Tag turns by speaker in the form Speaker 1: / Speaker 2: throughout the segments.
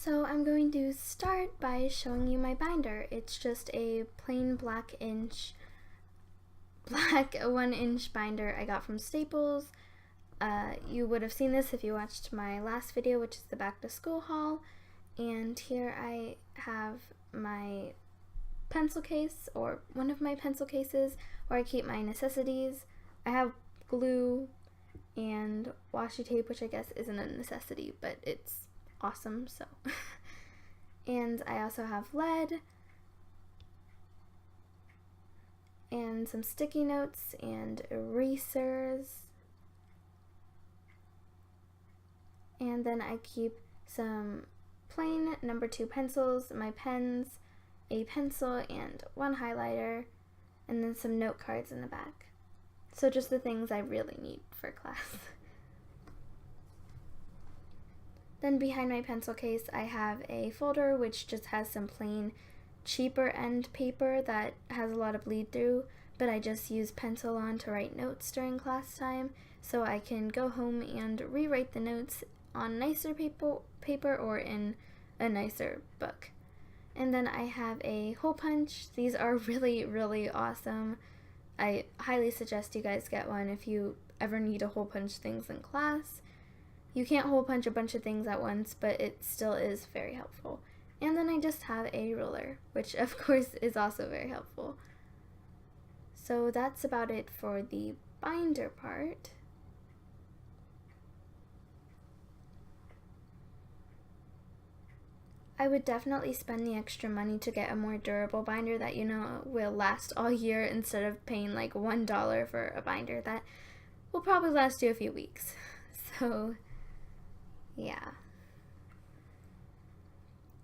Speaker 1: So I'm going to start by showing you my binder. It's just a plain black 1-inch binder I got from Staples. You would have seen this if you watched my last video, which is the back to school haul. And here I have my pencil case, or one of my pencil cases, where I keep my necessities. I have glue and washi tape, which I guess isn't a necessity, but it's awesome, so. And I also have lead and some sticky notes and erasers. And then I keep some plain number 2 pencils, my pens, a pencil, and one highlighter, and then some note cards in the back. So just the things I really need for class. Then behind my pencil case I have a folder which just has some plain cheaper end paper that has a lot of bleed through, but I just use pencil on to write notes during class time, so I can go home and rewrite the notes on nicer paper or in a nicer book. And then I have a hole punch. These are really awesome. I highly suggest you guys get one if you ever need to hole punch things in class. You can't hole punch a bunch of things at once, but it still is very helpful. And then I just have a ruler, which of course is also very helpful. So that's about it for the binder part. I would definitely spend the extra money to get a more durable binder that you know will last all year, instead of paying like $1 for a binder that will probably last you a few weeks. So yeah.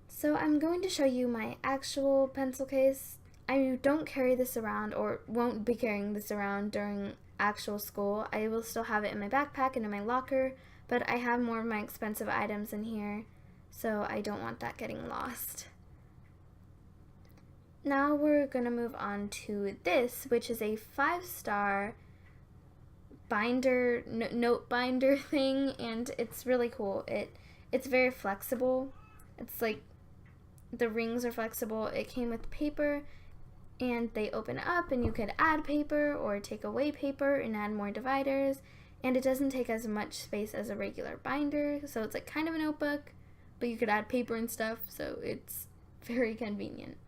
Speaker 1: So I'm going to show you my actual pencil case. I don't carry this around, or won't be carrying this around during actual school. I will still have it in my backpack and in my locker, but I have more of my expensive items in here, so I don't want that getting lost. Now we're going to move on to this, which is a 5-star binder, note binder thing, and it's really cool. It's very flexible. It's like the rings are flexible. It came with paper, and they open up and you could add paper or take away paper and add more dividers, and it doesn't take as much space as a regular binder, so it's like kind of a notebook, but you could add paper and stuff, so it's very convenient.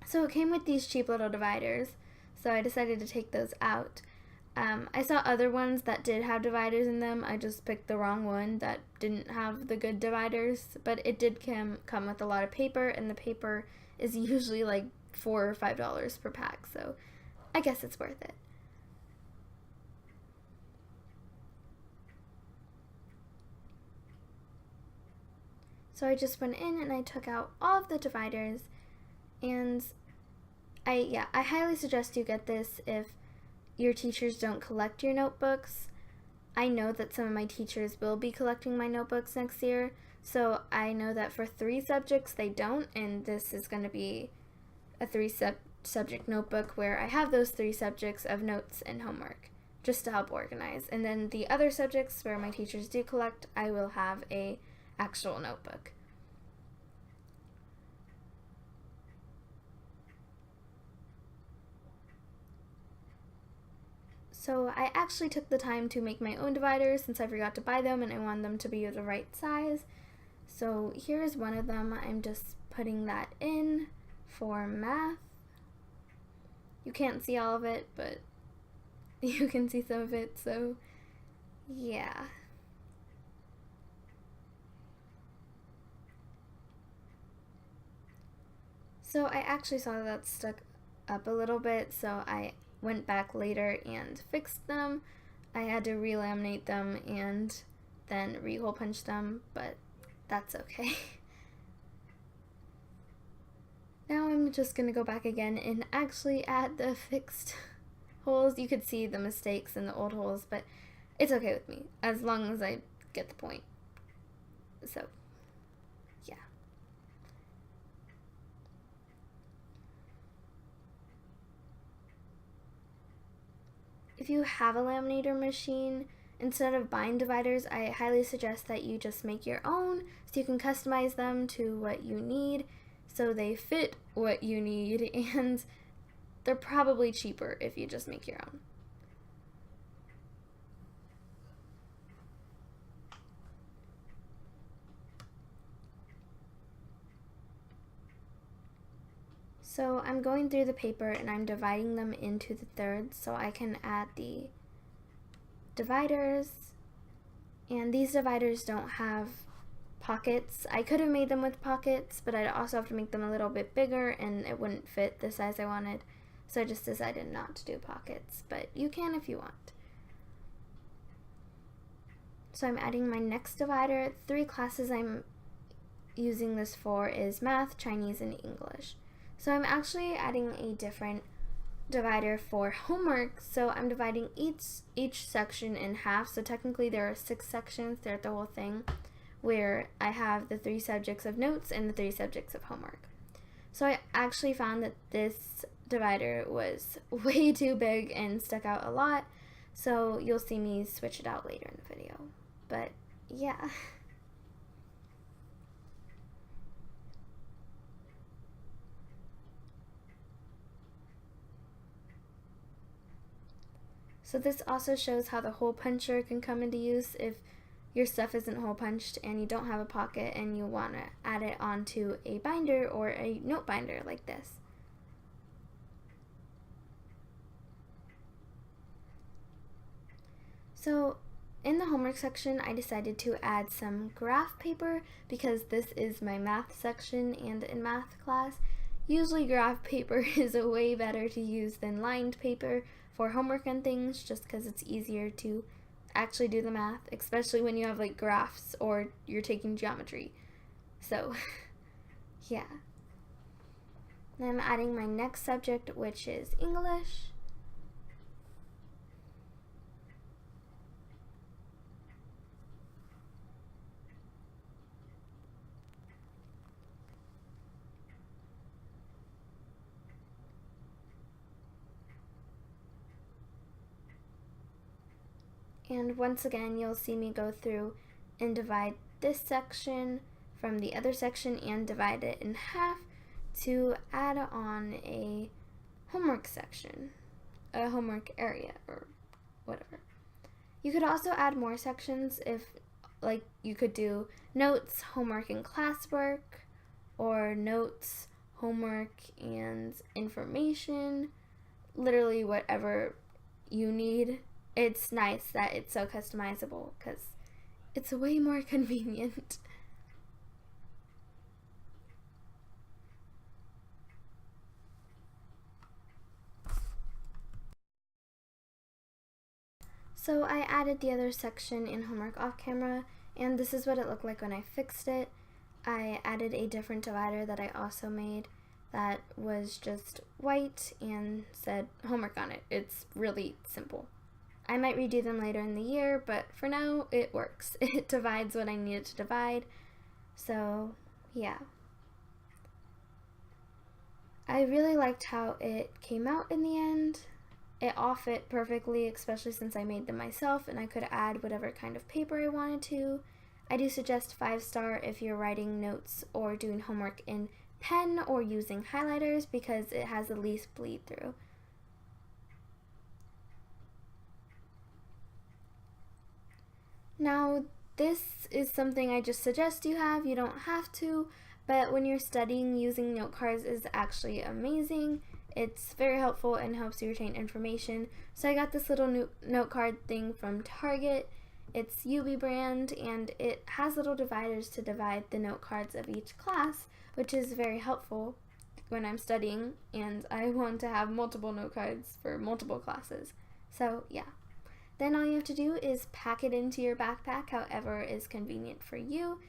Speaker 1: So it came with these cheap little dividers, so I decided to take those out. I saw other ones that did have dividers in them. I just picked the wrong one that didn't have the good dividers, but it did come with a lot of paper, and the paper is usually like $4 or $5 per pack, so I guess it's worth it. So I just went in and I took out all of the dividers, and I highly suggest you get this if your teachers don't collect your notebooks. I know that some of my teachers will be collecting my notebooks next year, so I know that for 3 subjects they don't, and this is going to be a 3-subject notebook where I have those 3 subjects of notes and homework, just to help organize. And then the other subjects where my teachers do collect, I will have a actual notebook. So I actually took the time to make my own dividers since I forgot to buy them and I wanted them to be the right size. So here is one of them. I'm just putting that in for math. You can't see all of it, but you can see some of it, so yeah. So I actually saw that stuck up a little bit, so I went back later and fixed them. I had to relaminate them and then re-hole punch them, but that's okay. Now I'm just gonna go back again and actually add the fixed holes. You could see the mistakes in the old holes, but it's okay with me as long as I get the point. So yeah. If you have a laminator machine, instead of buying dividers, I highly suggest that you just make your own so you can customize them to what you need so they fit what you need, and they're probably cheaper if you just make your own. So I'm going through the paper and I'm dividing them into the thirds so I can add the dividers. And these dividers don't have pockets. I could have made them with pockets, but I'd also have to make them a little bit bigger and it wouldn't fit the size I wanted. So I just decided not to do pockets, but you can if you want. So I'm adding my next divider. 3 classes I'm using this for is math, Chinese, and English. So I'm actually adding a different divider for homework. So I'm dividing each section in half. So technically there are 6 sections throughout the whole thing, where I have the 3 subjects of notes and the 3 subjects of homework. So I actually found that this divider was way too big and stuck out a lot. So you'll see me switch it out later in the video. But yeah. So this also shows how the hole puncher can come into use if your stuff isn't hole punched and you don't have a pocket and you want to add it onto a binder or a note binder like this. So in the homework section, I decided to add some graph paper because this is my math section, and in math class, usually graph paper is a way better to use than lined paper for homework and things, just because it's easier to actually do the math, especially when you have like graphs or you're taking geometry. So yeah. Then I'm adding my next subject, which is English. And once again, you'll see me go through and divide this section from the other section and divide it in half to add on a homework section, a homework area, or whatever. You could also add more sections if, like, you could do notes, homework, and classwork, or notes, homework, and information, literally whatever you need. It's nice that it's so customizable because it's way more convenient. So I added the other section in homework off camera, and this is what it looked like when I fixed it. I added a different divider that I also made that was just white and said homework on it. It's really simple. I might redo them later in the year, but for now, it works. It divides what I need it to divide. So, yeah. I really liked how it came out in the end. It all fit perfectly, especially since I made them myself and I could add whatever kind of paper I wanted to. I do suggest 5-star if you're writing notes or doing homework in pen or using highlighters because it has the least bleed through. Now, this is something I just suggest you have. You don't have to, but when you're studying, using note cards is actually amazing. It's very helpful and helps you retain information. So I got this little note card thing from Target. It's UB brand, and it has little dividers to divide the note cards of each class, which is very helpful when I'm studying and I want to have multiple note cards for multiple classes. So yeah. Then all you have to do is pack it into your backpack however is convenient for you.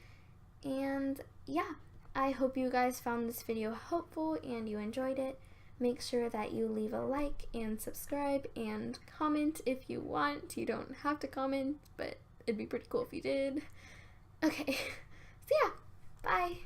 Speaker 1: And yeah, I hope you guys found this video helpful and you enjoyed it. Make sure that you leave a like and subscribe and comment if you want. You don't have to comment, but it'd be pretty cool if you did. Okay, so yeah, bye.